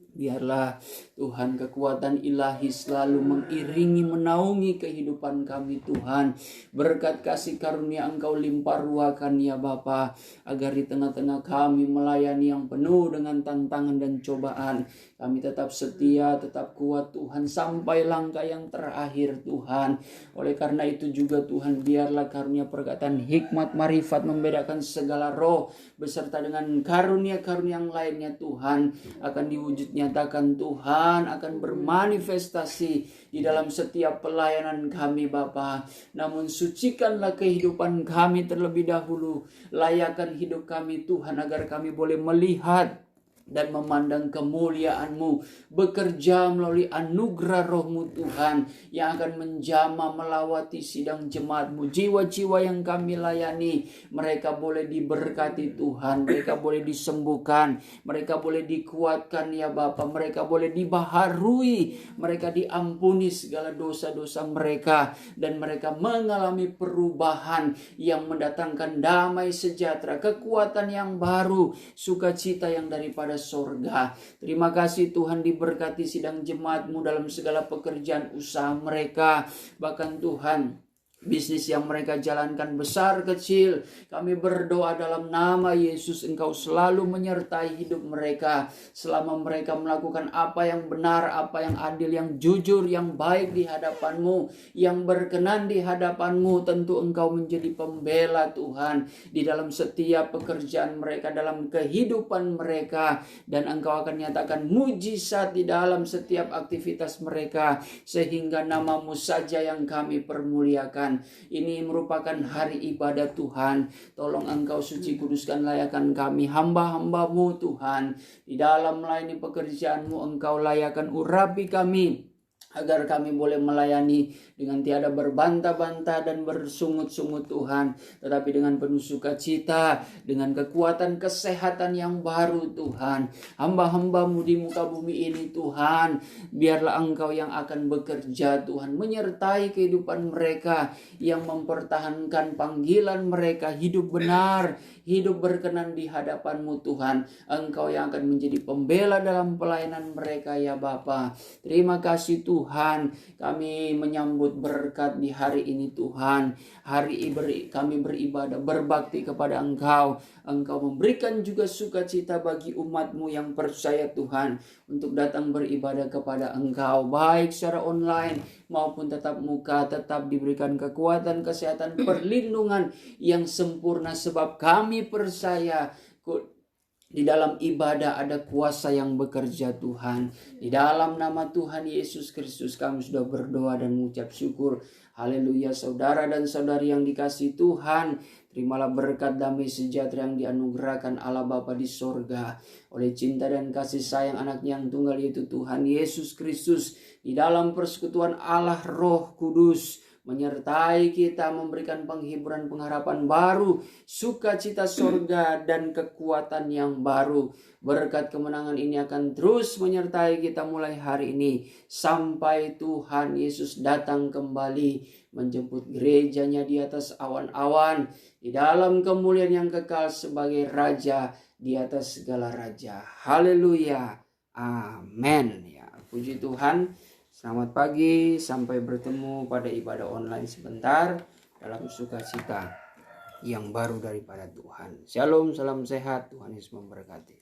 Speaker 1: Biarlah Tuhan kekuatan ilahi selalu mengiringi, menaungi kehidupan kami Tuhan. Berkat kasih karunia Engkau limpah ruahkan ya Bapa, agar di tengah-tengah kami melayani yang penuh dengan tantangan dan cobaan, kami tetap setia, tetap kuat Tuhan, sampai langkah yang terakhir Tuhan. Oleh karena itu juga Tuhan, biarlah karunia perkataan hikmat marifat membedakan segala roh, beserta dengan karunia-karunia yang lainnya Tuhan, akan diwujud nyata nyatakan Tuhan akan bermanifestasi di dalam setiap pelayanan kami Bapa. Namun sucikanlah kehidupan kami terlebih dahulu. Layakkan hidup kami Tuhan agar kami boleh melihat dan memandang kemuliaan-Mu, bekerja melalui anugerah Roh-Mu Tuhan yang akan menjamah melawati sidang jemaat-Mu. Jiwa-jiwa yang kami layani, mereka boleh diberkati Tuhan, mereka boleh disembuhkan, mereka boleh dikuatkan ya Bapa, mereka boleh dibaharui, mereka diampuni segala dosa-dosa mereka, dan mereka mengalami perubahan yang mendatangkan damai sejahtera, kekuatan yang baru, sukacita yang daripada sorga. Terima kasih Tuhan, diberkati sidang jemaat-Mu dalam segala pekerjaan usaha mereka. Bahkan Tuhan, bisnis yang mereka jalankan besar kecil, kami berdoa dalam nama Yesus, Engkau selalu menyertai hidup mereka selama mereka melakukan apa yang benar, apa yang adil, yang jujur, yang baik di hadapan-Mu, yang berkenan di hadapan-Mu. Tentu Engkau menjadi pembela Tuhan di dalam setiap pekerjaan mereka, dalam kehidupan mereka, dan Engkau akan nyatakan mujizat di dalam setiap aktivitas mereka, sehingga nama-Mu saja yang kami permuliakan. Ini merupakan hari ibadah Tuhan. Tolong Engkau suci kuduskan layakan kami, hamba-hamba-Mu Tuhan. Di dalam melayani pekerjaan-Mu, Engkau layakan urapi kami, agar kami boleh melayani dengan tiada berbantah-bantah dan bersungut-sungut Tuhan, tetapi dengan penuh sukacita, dengan kekuatan kesehatan yang baru Tuhan. Hamba-hamba-Mu di muka bumi ini Tuhan, biarlah Engkau yang akan bekerja Tuhan, menyertai kehidupan mereka, yang mempertahankan panggilan mereka, hidup benar, hidup berkenan di hadapan-Mu Tuhan. Engkau yang akan menjadi pembela dalam pelayanan mereka ya Bapa. Terima kasih Tuhan, kami menyambut berkat di hari ini Tuhan. Kami beribadah, berbakti kepada Engkau. Engkau memberikan juga sukacita bagi umat-Mu yang percaya Tuhan, untuk datang beribadah kepada Engkau, baik secara online maupun tetap muka. Tetap diberikan kekuatan, kesehatan, perlindungan yang sempurna, sebab kami percaya di dalam ibadah ada kuasa yang bekerja Tuhan. Di dalam nama Tuhan Yesus Kristus kami sudah berdoa dan mengucap syukur. Haleluya. Saudara dan saudari yang dikasihi Tuhan, terimalah berkat damai sejahtera yang dianugerahkan Allah Bapa di sorga oleh cinta dan kasih sayang anaknya yang tunggal, yaitu Tuhan Yesus Kristus, di dalam persekutuan Allah Roh Kudus, menyertai kita, memberikan penghiburan, pengharapan baru, sukacita sorga, dan kekuatan yang baru. Berkat kemenangan ini akan terus menyertai kita mulai hari ini sampai Tuhan Yesus datang kembali menjemput gerejanya di atas awan-awan, di dalam kemuliaan yang kekal sebagai Raja di atas segala raja. Haleluya. Amin. Ya, puji Tuhan. Selamat pagi, sampai bertemu pada ibadah online sebentar dalam sukacita yang baru daripada Tuhan. Shalom, salam sehat, Tuhan Yesus memberkati.